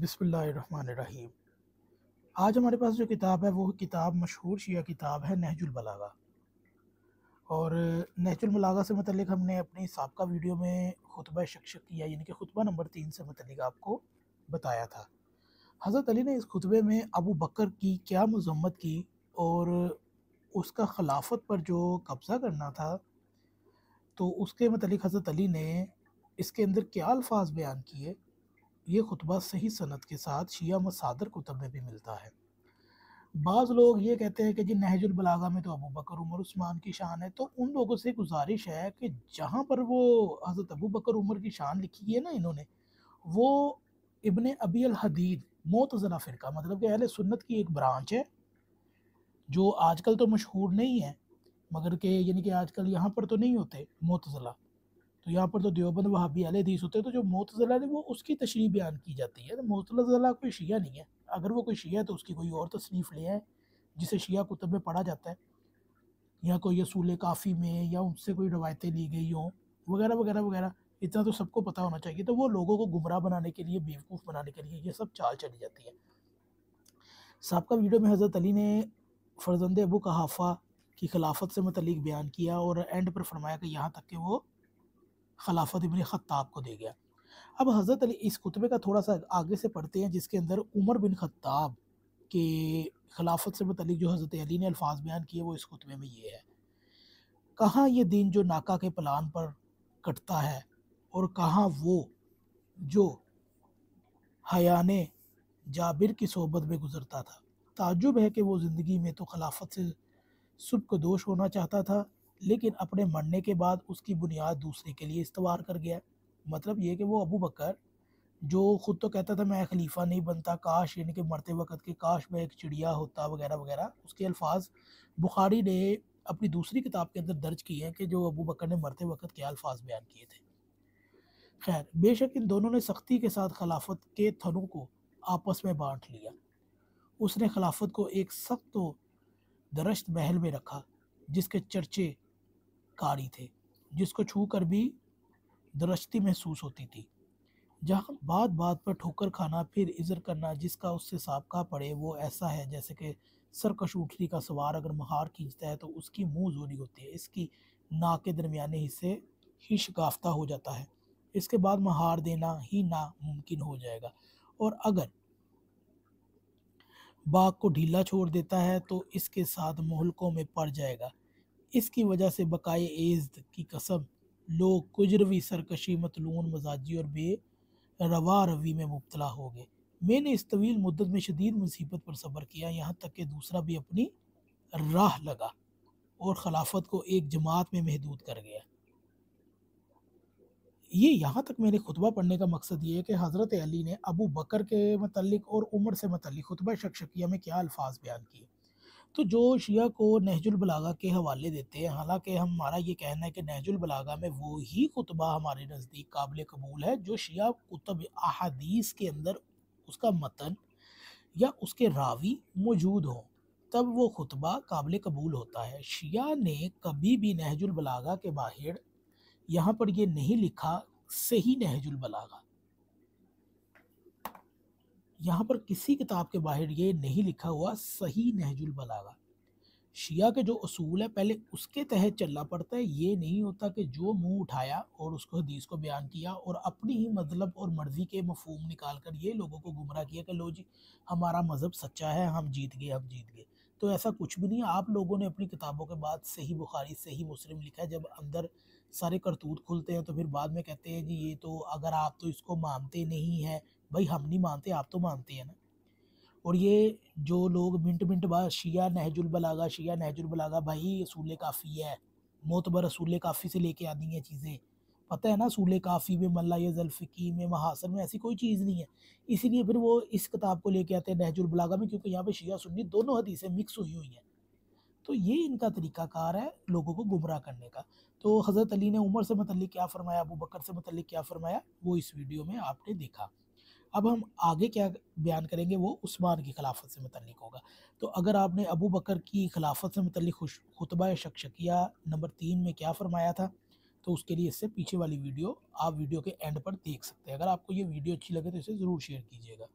بسم اللہ الرحمن الرحیم۔ آج ہمارے پاس جو کتاب ہے وہ کتاب مشہور شیعہ کتاب ہے نہج البلاغہ، اور نہج البلاغہ سے متعلق ہم نے اپنی سابقہ ویڈیو میں خطبہ شکشکیہ یعنی کہ خطبہ نمبر 3 سے متعلق آپ کو بتایا تھا۔ حضرت علی نے اس خطبے میں ابو بکر کی کیا مذمت کی اور اس کا خلافت پر جو قبضہ کرنا تھا تو اس کے متعلق حضرت علی نے اس کے اندر کیا الفاظ بیان کیے، یہ خطبہ صحیح سند کے ساتھ شیعہ مصادر کتب میں بھی ملتا ہے۔ بعض لوگ یہ کہتے ہیں کہ جی نہج البلاغہ میں تو ابو بکر عمر عثمان کی شان ہے، تو ان لوگوں سے گزارش ہے کہ جہاں پر وہ حضرت ابو بکر عمر کی شان لکھی ہے نا انہوں نے، وہ ابن ابی الحدید معتزلہ فرقہ مطلب کہ اہل سنت کی ایک برانچ ہے جو آج کل تو مشہور نہیں ہے، مگر کہ یعنی کہ آج کل یہاں پر تو نہیں ہوتے معتزلہ، تو یہاں پر تو دیوبند وہابی اہل حدیث ہوتے ہیں، تو جو معتزلہ ہے وہ اس کی تشریح بیان کی جاتی ہے۔ تو معتزلہ کوئی شیعہ نہیں ہے، اگر وہ کوئی شیعہ ہے تو اس کی کوئی اور تصنیف لے آئے جسے شیعہ کتب میں پڑھا جاتا ہے، یا کوئی اصول کافی میں یا ان سے کوئی روایتیں لی گئی ہوں وغیرہ وغیرہ وغیرہ، اتنا تو سب کو پتہ ہونا چاہیے۔ تو وہ لوگوں کو گمراہ بنانے کے لیے، بیوقوف بنانے کے لیے یہ سب چال چلی جاتی ہے۔ سابقہ ویڈیو میں حضرت علی نے فرزند ابو قحافہ کی خلافت سے متعلق بیان کیا اور اینڈ پر فرمایا کہ یہاں تک کہ وہ خلافت ابن خطاب کو دے گیا۔ اب حضرت علی اس خطبے کا تھوڑا سا آگے سے پڑھتے ہیں، جس کے اندر عمر بن خطاب کے خلافت سے متعلق جو حضرت علی نے الفاظ بیان کیے وہ اس خطبے میں یہ ہے: کہاں یہ دین جو ناکا کے پلان پر کٹتا ہے، اور کہاں وہ جو حیان جابر کی صحبت میں گزرتا تھا۔ تعجب ہے کہ وہ زندگی میں تو خلافت سے سبکدوش ہونا چاہتا تھا، لیکن اپنے مرنے کے بعد اس کی بنیاد دوسرے کے لیے استوار کر گیا۔ مطلب یہ کہ وہ ابو بکر جو خود تو کہتا تھا میں خلیفہ نہیں بنتا، کاش یعنی کہ مرتے وقت کے کاش میں ایک چڑیا ہوتا وغیرہ وغیرہ، اس کے الفاظ بخاری نے اپنی دوسری کتاب کے اندر درج کیے ہیں کہ جو ابو بکر نے مرتے وقت کیا الفاظ بیان کیے تھے۔ خیر، بے شک ان دونوں نے سختی کے ساتھ خلافت کے تھنوں کو آپس میں بانٹ لیا۔ اس نے خلافت کو ایک سخت و درشت محل میں رکھا جس کے چرچے کاری تھے، جس کو چھو کر بھی درشتی محسوس ہوتی تھی، جہاں بات بات پر ٹھوکر کھانا پھر عذر کرنا جس کا اس سے سابقہ پڑے وہ ایسا ہے جیسے کہ سرکش اونٹنی کا سوار اگر مہار کھینچتا ہے تو اس کی منہ زوری ہوتی ہے، اس کی ناک کے درمیانے حصے ہی شکافتہ ہو جاتا ہے، اس کے بعد مہار دینا ہی ناممکن ہو جائے گا، اور اگر باغ کو ڈھیلا چھوڑ دیتا ہے تو اس کے ساتھ مہلکوں میں پڑ جائے گا۔ اس کی وجہ سے بقائے عزت کی قسم لوگ کجروی، سرکشی، مطلون مزاجی اور بے روا روی میں مبتلا ہو گئے۔ میں نے اس طویل مدت میں شدید مصیبت پر صبر کیا، یہاں تک کہ دوسرا بھی اپنی راہ لگا اور خلافت کو ایک جماعت میں محدود کر گیا۔ یہاں تک میرے خطبہ پڑھنے کا مقصد یہ ہے کہ حضرت علی نے ابو بکر کے متعلق اور عمر سے متعلق خطبہ شکشکیہ میں کیا الفاظ بیان کیے۔ تو جو شیعہ کو نہج البلاغہ کے حوالے دیتے ہیں، حالانکہ ہمارا یہ کہنا ہے کہ نہج البلاغہ میں وہی خطبہ ہمارے نزدیک قابل قبول ہے جو شیعہ کتب احادیث کے اندر اس کا متن یا اس کے راوی موجود ہوں، تب وہ خطبہ قابل قبول ہوتا ہے۔ شیعہ نے کبھی بھی نہج البلاغہ کے باہر یہاں پر یہ نہیں لکھا صحیح نہج البلاغہ، یہاں پر کسی کتاب کے باہر یہ نہیں لکھا ہوا صحیح نہج البلاغہ۔ شیعہ کے جو اصول ہے پہلے اس کے تحت چلنا پڑتا ہے، یہ نہیں ہوتا کہ جو منہ اٹھایا اور اس کو حدیث کو بیان کیا اور اپنی ہی مطلب اور مرضی کے مفہوم نکال کر یہ لوگوں کو گمراہ کیا کہ لو جی ہمارا مذہب سچا ہے، ہم جیت گئے ہم جیت گئے۔ تو ایسا کچھ بھی نہیں ہے۔ آپ لوگوں نے اپنی کتابوں کے بعد صحیح بخاری صحیح مسلم لکھا ہے، جب اندر سارے کرتوت کھلتے ہیں تو پھر بعد میں کہتے ہیں جی یہ تو اگر آپ تو اس کو مانتے نہیں ہیں، بھائی ہم نہیں مانتے، آپ تو مانتے ہیں نا۔ اور یہ جو لوگ منٹ منٹ بعد شیعہ نہج البلاغہ شیعہ نہج البلاغہ، بھائی اصول کافی ہے، معتبر اصول کافی سے لے کے آنی ہیں چیزیں، پتہ ہے نا اصول کافی میں ملا یزل فقی میں محاسن میں ایسی کوئی چیز نہیں ہے، اسی لیے پھر وہ اس کتاب کو لے کے آتے ہیں نہج البلاغہ میں، کیونکہ یہاں پہ شیعہ سنی دونوں حدیثیں مکس ہوئی ہوئی ہیں۔ تو یہ ان کا طریقہ کار ہے لوگوں کو گمراہ کرنے کا۔ تو حضرت علی نے عمر سے متعلق کیا فرمایا، ابو بکر سے متعلق کیا فرمایا، وہ اس ویڈیو میں آپ نے دیکھا۔ اب ہم آگے کیا بیان کریں گے وہ عثمان کی خلافت سے متعلق ہوگا۔ تو اگر آپ نے ابو بکر کی خلافت سے متعلق خطبہ شکشکیہ نمبر 3 میں کیا فرمایا تھا، تو اس کے لیے اس سے پیچھے والی ویڈیو آپ ویڈیو کے اینڈ پر دیکھ سکتے ہیں۔ اگر آپ کو یہ ویڈیو اچھی لگے تو اسے ضرور شیئر کیجیے گا۔